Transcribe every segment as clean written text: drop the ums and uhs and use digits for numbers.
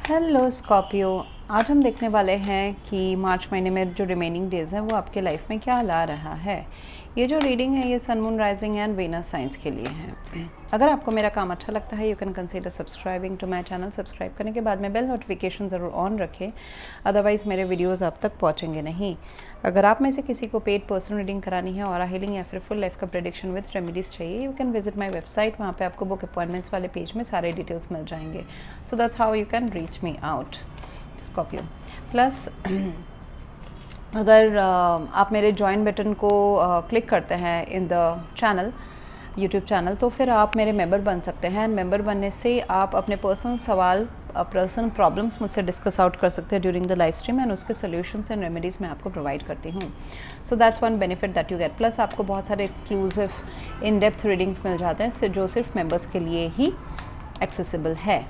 Hello Scorpio. आज हम देखने वाले हैं कि मार्च महीने में जो रिमेनिंग डेज़ हैं वो आपके लाइफ में क्या ला रहा है। ये जो रीडिंग है ये sun moon rising and Venus science के लिए है। अगर आपको मेरा काम अच्छा लगता है you can consider subscribing to my channel. Subscribe करने के बाद में बेल नोटिफिकेशन ज़रूर ऑन रखें, अदरवाइज़ मेरे वीडियोज़ आप तक पहुँचेंगे नहीं। अगर आप में से किसी को पेड पर्सनल रीडिंग करानी है, ऑरा हीलिंग या फिर फुल लाइफ का प्रेडिक्शन विद रेमेडीज़ चाहिए, you can visit my website. वहाँ पे आपको बुक अपॉइंटमेंट्स वाले पेज में सारे डिटेल्स मिल जाएंगे। So that's how you can reach me out Scorpio. Plus अगर आप मेरे ज्वाइन बटन को क्लिक करते हैं in the channel YouTube channel, तो फिर आप मेरे मेंबर बन सकते हैं। मेंबर बनने से आप अपने पर्सनल सवाल, पर्सनल प्रॉब्लम्स मुझसे डिस्कस आउट कर सकते हैं during the live stream, and उसके सोल्यूशंस एंड रेमेडीज़ मैं आपको प्रोवाइड करती हूँ। So that's one benefit that you get. Plus आपको बहुत सारे एक्सक्लूसिव इन डेप्थ रीडिंग्स मिल जाते हैं जो सिर्फ मेंबर्स के लिए ही एक्सेसिबल है।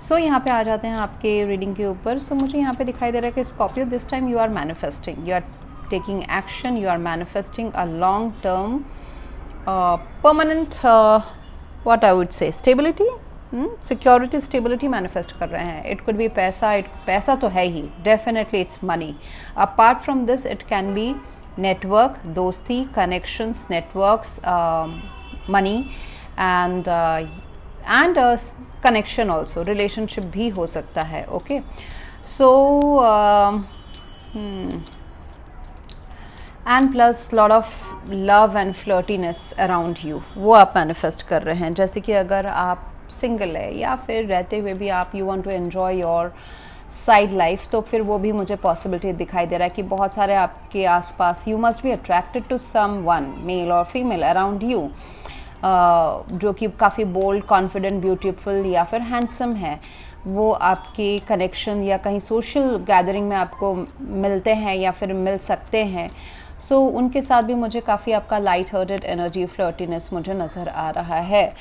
सो यहाँ पे आ जाते हैं आपके रीडिंग के ऊपर। सो मुझे यहाँ पे दिखाई दे रहा है कि Scorpio this time you are manifesting, you are taking action, you are manifesting a long term permanent what I would say stability, security, stability manifest कर रहे हैं। इट कुड बी पैसा, पैसा तो है ही, definitely it's money. Apart from this it can be network, दोस्ती, connections, networks, money and connection also, relationship भी हो सकता है। Okay, so and plus lot of love and flirtiness around you, वो आप मैनिफेस्ट कर रहे हैं। जैसे कि अगर आप सिंगल है या फिर रहते हुए भी आप you want to enjoy your side life, तो फिर वो भी मुझे पॉसिबिलिटी दिखाई दे रहा है कि बहुत सारे आपके आसपास you must be attracted to someone, male और फीमेल अराउंड यू, जो कि काफ़ी बोल्ड, कॉन्फिडेंट, ब्यूटीफुल या फिर हैंडसम है। वो आपके कनेक्शन या कहीं सोशल गैदरिंग में आपको मिलते हैं या फिर मिल सकते हैं। सो उनके साथ भी मुझे काफ़ी आपका लाइट हार्टेड एनर्जी, फ्लर्टीनेस मुझे नज़र आ रहा है।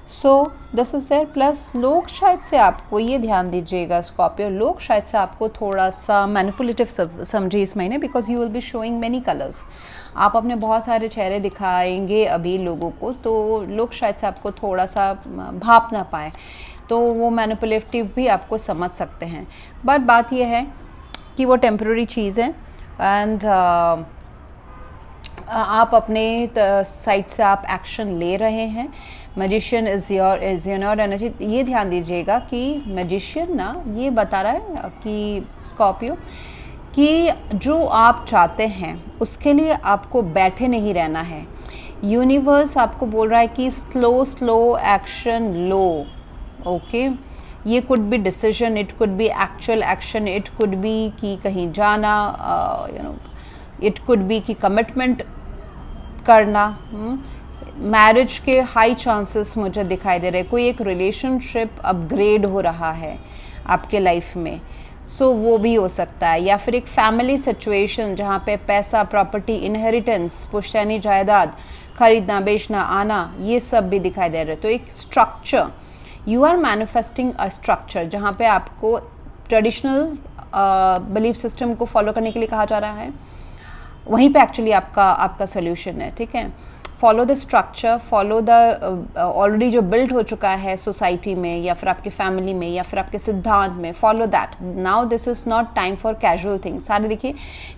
So this is there. Plus लोग शायद से आपको, ये ध्यान दीजिएगा स्कॉर्पियो, लोग शायद से आपको थोड़ा सा मैनिपुलेटिव समझे इस महीने, because you will be showing many colours. आप अपने बहुत सारे चेहरे दिखाएंगे अभी लोगों को, तो लोग शायद से आपको थोड़ा सा भाप ना पाए, तो वो मैनिपुलेटिव भी आपको समझ सकते हैं। बट बात यह है कि वो टेम्पररी चीज़ है, एंड आप अपने साइड से आप एक्शन ले रहे हैं। Magician is your energy. ये ध्यान दीजिएगा कि मैजिशियन ना ये बता रहा है कि स्कॉर्पियो कि जो आप चाहते हैं उसके लिए आपको बैठे नहीं रहना है। यूनिवर्स आपको बोल रहा है कि स्लो एक्शन लो। ओके, ये could be decision, it could be actual action, it could be कि कहीं जाना, इट कुड बी कि कमिटमेंट करना। मैरिज के हाई चांसेस मुझे दिखाई दे रहे हैं। कोई एक रिलेशनशिप अपग्रेड हो रहा है आपके लाइफ में, सो वो भी हो सकता है। या फिर एक फैमिली सिचुएशन जहाँ पे पैसा, प्रॉपर्टी, इनहेरिटेंस, पुश्तैनी जायदाद, खरीदना, बेचना, आना, ये सब भी दिखाई दे रहे हैं। तो एक structure, you are manifesting a structure जहाँ पे आपको ट्रेडिशनल बिलीफ सिस्टम को फॉलो करने के लिए कहा जा रहा है। वहीं पे एक्चुअली आपका सोल्यूशन है। ठीक है, follow the structure, follow the already जो बिल्ड हो चुका है सोसाइटी में या फिर आपके फैमिली में या फिर आपके सिद्धांत में, follow that. Now this is not time for casual thing. सारे देखिए,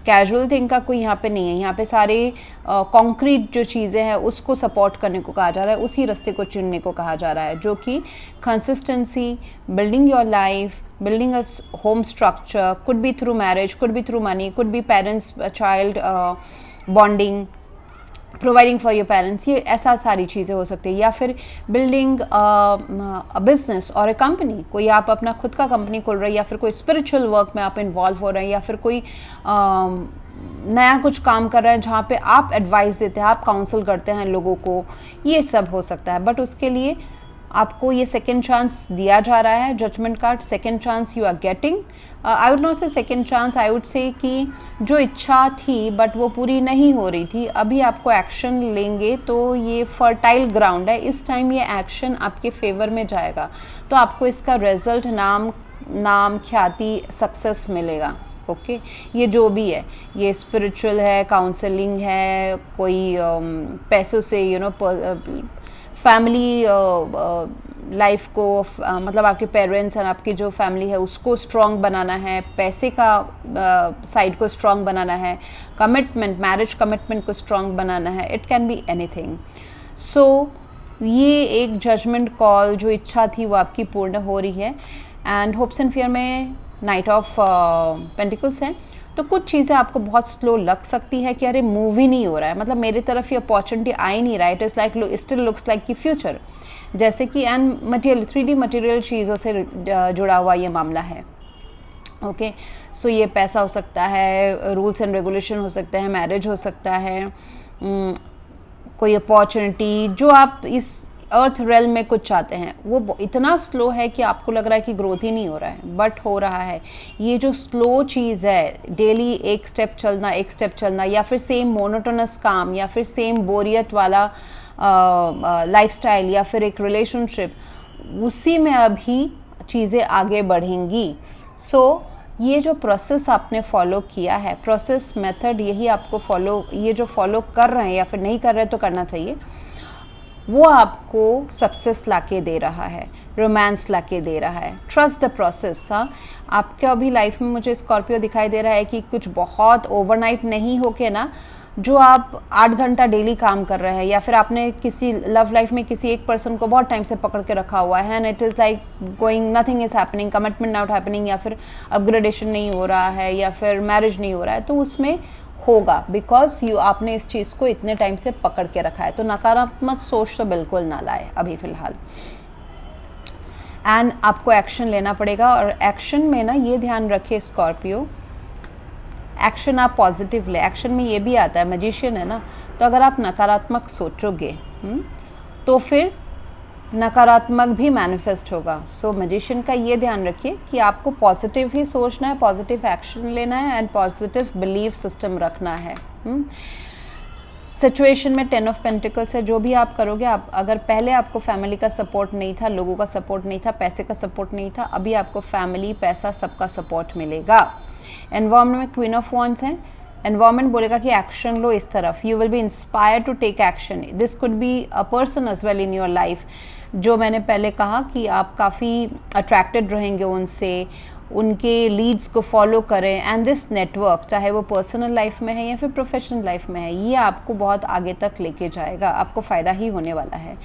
कैजुअल थिंग का कोई यहाँ पे नहीं है। यहाँ पे सारे कॉन्क्रीट जो चीज़ें हैं उसको सपोर्ट करने को कहा जा रहा है, उसी रास्ते को चुनने को कहा जा रहा है, जो कि consistency, building your life, building a home structure, could be through marriage, could be through money, could be parents child bonding, providing for your parents, ये ऐसा सारी चीज़ें हो सकती है। या फिर बिल्डिंग अ बिजनेस और अ कंपनी, कोई आप अपना खुद का कंपनी खोल रहे हैं, या फिर कोई स्पिरिचुअल वर्क में आप इन्वॉल्व हो रहे हैं, या फिर कोई नया कुछ काम कर रहे हैं जहाँ पे आप एडवाइस देते हैं, आप काउंसल करते हैं लोगों को, ये सब हो सकता है। बट उसके लिए आपको ये सेकेंड चांस दिया जा रहा है। Judgement card, second chance you are getting. I would not say second chance, I would say कि जो इच्छा थी बट वो पूरी नहीं हो रही थी, अभी आपको एक्शन लेंगे तो ये फर्टाइल ग्राउंड है। इस टाइम ये एक्शन आपके फेवर में जाएगा, तो आपको इसका रिजल्ट, नाम, ख्याति, सक्सेस मिलेगा। ओके, ये जो भी है, ये स्पिरिचुअल है, काउंसलिंग है, कोई पैसों से फैमिली लाइफ को मतलब आपके पेरेंट्स एंड आपकी जो फैमिली है उसको स्ट्रॉन्ग बनाना है, पैसे का साइड को स्ट्रॉन्ग बनाना है, कमिटमेंट, मैरिज कमिटमेंट को स्ट्रॉन्ग बनाना है, इट कैन बी एनीथिंग। सो ये एक जजमेंट कॉल जो इच्छा थी वो आपकी पूर्ण हो रही है। एंड होप्स एंड फियर में नाइट ऑफ पेंटिकल्स हैं, तो कुछ चीज़ें आपको बहुत स्लो लग सकती है कि अरे मूव ही नहीं हो रहा है, मतलब मेरी तरफ ये अपॉर्चुनिटी आ ही नहीं रहा है, it is like still looks like कि फ्यूचर, जैसे कि एंड मटेरियल 3D मटेरियल चीज़ों से जुड़ा हुआ ये मामला है। ओके, सो ये पैसा हो सकता है, रूल्स एंड रेगुलेशन हो सकते हैं, मैरिज हो सकता है, कोई अपॉर्चुनिटी जो आप इस अर्थ रेल में कुछ चाहते हैं वो इतना स्लो है कि आपको लग रहा है कि ग्रोथ ही नहीं हो रहा है, बट हो रहा है। ये जो स्लो चीज़ है, डेली एक स्टेप चलना या फिर सेम मोनोटोनस काम या फिर सेम बोरियत वाला लाइफस्टाइल या फिर एक रिलेशनशिप, उसी में अभी चीज़ें आगे बढ़ेंगी। सो ये जो प्रोसेस आपने फॉलो किया है, प्रोसेस मेथड, यही आपको ये जो फॉलो कर रहे हैं या फिर नहीं कर रहे तो करना चाहिए, वो आपको सक्सेस लाके दे रहा है, रोमांस लाके दे रहा है। Trust the process. हाँ, आपके अभी लाइफ में मुझे स्कॉर्पियो दिखाई दे रहा है कि कुछ बहुत ओवरनाइट नहीं होके ना, जो आप 8 घंटा डेली काम कर रहे हैं या फिर आपने किसी लव लाइफ में किसी एक पर्सन को बहुत टाइम से पकड़ के रखा हुआ है and it is like going, nothing is happening, commitment not happening, या फिर अपग्रेडेशन नहीं हो रहा है या फिर मैरिज नहीं हो रहा है, तो उसमें होगा बिकॉज आपने इस चीज़ को इतने टाइम से पकड़ के रखा है। तो नकारात्मक सोच तो बिल्कुल ना लाए अभी फ़िलहाल, एंड आपको एक्शन लेना पड़ेगा। और एक्शन में ना ये ध्यान रखिए स्कॉर्पियो, एक्शन आप पॉजिटिव ले। एक्शन में ये भी आता है, मैजिशियन है ना, तो अगर आप नकारात्मक सोचोगे तो फिर नकारात्मक भी मैनिफेस्ट होगा। सो मैजिशियन का ये ध्यान रखिए कि आपको पॉजिटिव ही सोचना है, पॉजिटिव एक्शन लेना है एंड पॉजिटिव बिलीफ सिस्टम रखना है। सिचुएशन में 10 ऑफ पेंटिकल्स है, जो भी आप करोगे, आप अगर पहले आपको फैमिली का सपोर्ट नहीं था, लोगों का सपोर्ट नहीं था, पैसे का सपोर्ट नहीं था, अभी आपको फैमिली, पैसा, सबका सपोर्ट मिलेगा। एनवायरमेंट में क्वीन ऑफ वॉन्ड्स है, एनवायरमेंट बोलेगा कि एक्शन लो इस तरफ, you will be inspired to take action. This could be a person as well in your life, जो मैंने पहले कहा कि आप काफ़ी अट्रैक्टेड रहेंगे उनसे, उनके लीड्स को फॉलो करें, एंड दिस नेटवर्क, चाहे वो पर्सनल लाइफ में है या फिर प्रोफेशनल लाइफ में है, ये आपको बहुत आगे तक लेके जाएगा, आपको फ़ायदा ही होने वाला है।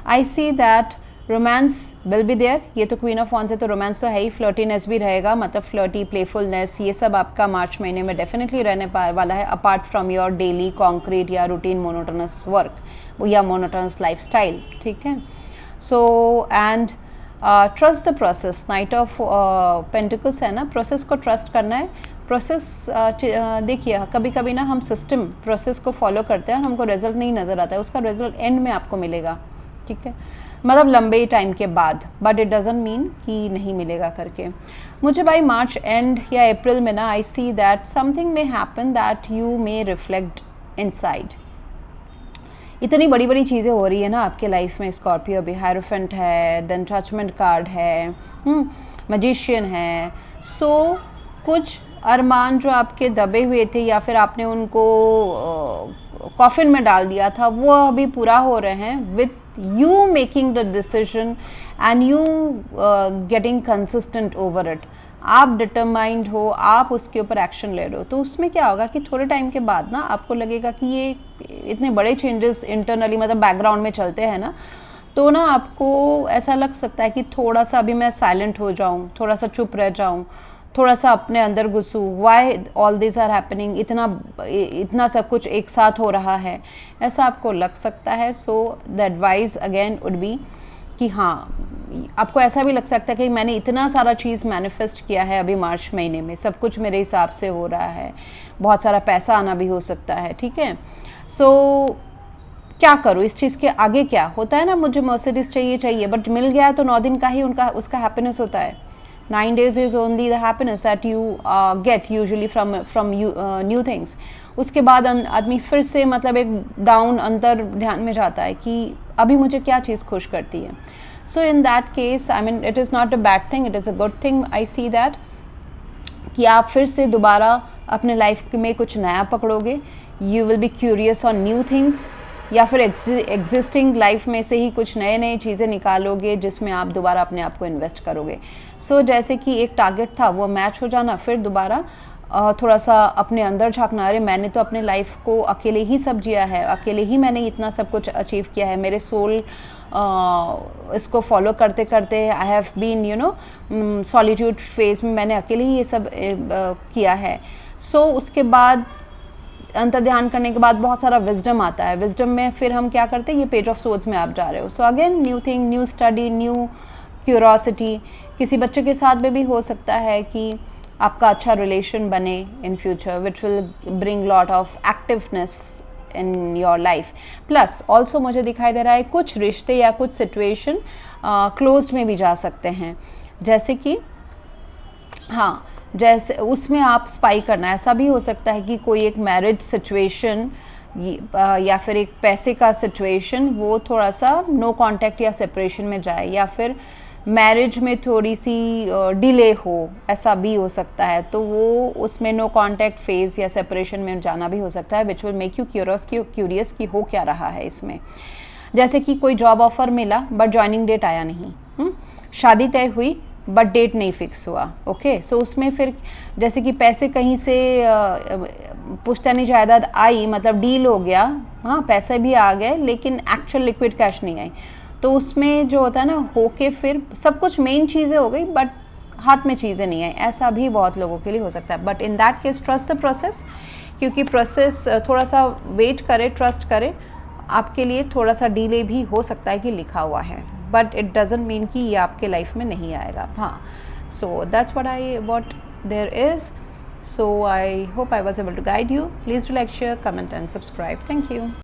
I see that romance will be there, ये तो क्वीन ऑफ वॉन्ड्स है तो रोमांस तो है ही, फ्लर्टीनेस भी रहेगा, मतलब फ्लर्टी, प्लेफुलनेस, ये सब आपका मार्च महीने में डेफिनेटली रहने वाला है, apart from your daily concrete या रूटीन मोनोटोनस वर्क या मोनोटोनस लाइफस्टाइल। ठीक है, so and trust the process, night of pentacles है ना, प्रोसेस को ट्रस्ट करना है। प्रोसेस देखिए, कभी कभी ना हम सिस्टम प्रोसेस को फॉलो करते हैं, हमको रिजल्ट नहीं नज़र आता है, उसका रिजल्ट एंड में आपको मिलेगा, ठीक है, मतलब लंबे टाइम के बाद, बट इट डजंट मीन कि नहीं मिलेगा करके। मुझे बाई मार्च एंड या अप्रैल में ना, I see that something may happen that you may reflect inside. इतनी बड़ी बड़ी चीज़ें हो रही है ना आपके लाइफ में, स्कॉर्पियो भी, हायरोफेंट है, देन जजमेंट कार्ड है, मैजिशियन है। सो कुछ अरमान जो आपके दबे हुए थे या फिर आपने उनको कॉफिन में डाल दिया था, वो अभी पूरा हो रहे हैं with you making the decision and you getting consistent over it। आप डिटरमाइंड हो, आप उसके ऊपर एक्शन ले रहे हो, तो उसमें क्या होगा कि थोड़े टाइम के बाद ना आपको लगेगा कि ये इतने बड़े चेंजेस इंटरनली, मतलब बैकग्राउंड में चलते हैं ना, तो ना आपको ऐसा लग सकता है कि थोड़ा सा अभी मैं साइलेंट हो जाऊँ, थोड़ा सा चुप रह जाऊँ, थोड़ा सा अपने अंदर घुसूँ, why all this are happening, इतना सब कुछ एक साथ हो रहा है, ऐसा आपको लग सकता है। So the advice again would be कि हाँ, आपको ऐसा भी लग सकता है कि मैंने इतना सारा चीज़ मैनिफेस्ट किया है अभी मार्च महीने में, सब कुछ मेरे हिसाब से हो रहा है, बहुत सारा पैसा आना भी हो सकता है, ठीक है। सो क्या करूँ, इस चीज़ के आगे क्या होता है ना, मुझे मर्सिडीज चाहिए, बट मिल गया तो 9 दिन का ही उसका हैप्पीनेस होता है। 9 days is only the happiness that you get usually from new things। उसके बाद आदमी फिर से मतलब एक डाउन अंतर ध्यान में जाता है कि अभी मुझे क्या चीज़ खुश करती है। So in that case, I mean, it is not a bad thing, it is a good thing. I see that कि आप फिर से दोबारा अपने लाइफ में कुछ नया पकड़ोगे, you will be curious on new things, या फिर एग्जिस्टिंग लाइफ में से ही कुछ नए नए चीज़ें निकालोगे जिसमें आप दोबारा अपने आप को इन्वेस्ट करोगे। सो जैसे कि एक टारगेट था वो मैच हो जाना, फिर दोबारा थोड़ा सा अपने अंदर झांकना, अरे मैंने तो अपने लाइफ को अकेले ही सब जिया है, अकेले ही मैंने इतना सब कुछ अचीव किया है, मेरे सोल इसको फॉलो करते करते I have been solitude phase में मैंने अकेले ही ये सब किया है। सो उसके बाद अंतर ध्यान करने के बाद बहुत सारा विजडम आता है। विजडम में फिर हम क्या करते हैं, ये पेज ऑफ सोर्ड्स में आप जा रहे हो। So again new thing, new study, new curiosity. किसी बच्चे के साथ में भी हो सकता है कि आपका अच्छा रिलेशन बने in future, which will bring lot of activeness in your life. Plus also मुझे दिखाई दे रहा है कुछ रिश्ते या कुछ सिचुएशन क्लोज्ड में भी जा सकते हैं, जैसे कि हाँ, जैसे उसमें आप स्पाई करना, ऐसा भी हो सकता है कि कोई एक मैरिज सिचुएशन या फिर एक पैसे का सिचुएशन वो थोड़ा सा नो कांटेक्ट या सेपरेशन में जाए, या फिर मैरिज में थोड़ी सी डिले हो, ऐसा भी हो सकता है। तो वो उसमें नो कांटेक्ट फेज या सेपरेशन में जाना भी हो सकता है, which will make you curious कि हो क्या रहा है इसमें। जैसे कि कोई जॉब ऑफर मिला बट ज्वाइनिंग डेट आया नहीं, शादी तय हुई बट डेट नहीं फिक्स हुआ। ओके, सो उसमें फिर जैसे कि पैसे कहीं से पुश्तैनी जायदाद आई, मतलब डील हो गया, हाँ पैसे भी आ गए लेकिन एक्चुअल लिक्विड कैश नहीं आई, तो उसमें जो होता है ना, होके फिर सब कुछ मेन चीज़ें हो गई बट हाथ में चीज़ें नहीं आई, ऐसा भी बहुत लोगों के लिए हो सकता है। But in that case trust the process, क्योंकि प्रोसेस थोड़ा सा वेट करे, ट्रस्ट करे, आपके लिए थोड़ा सा डिले भी हो सकता है कि लिखा हुआ है, बट इट डजंट मीन कि ये आपके लाइफ में नहीं आएगा। हाँ, so that's what there is. So I hope I was able to guide you. Please do like, share, comment and subscribe. Thank you.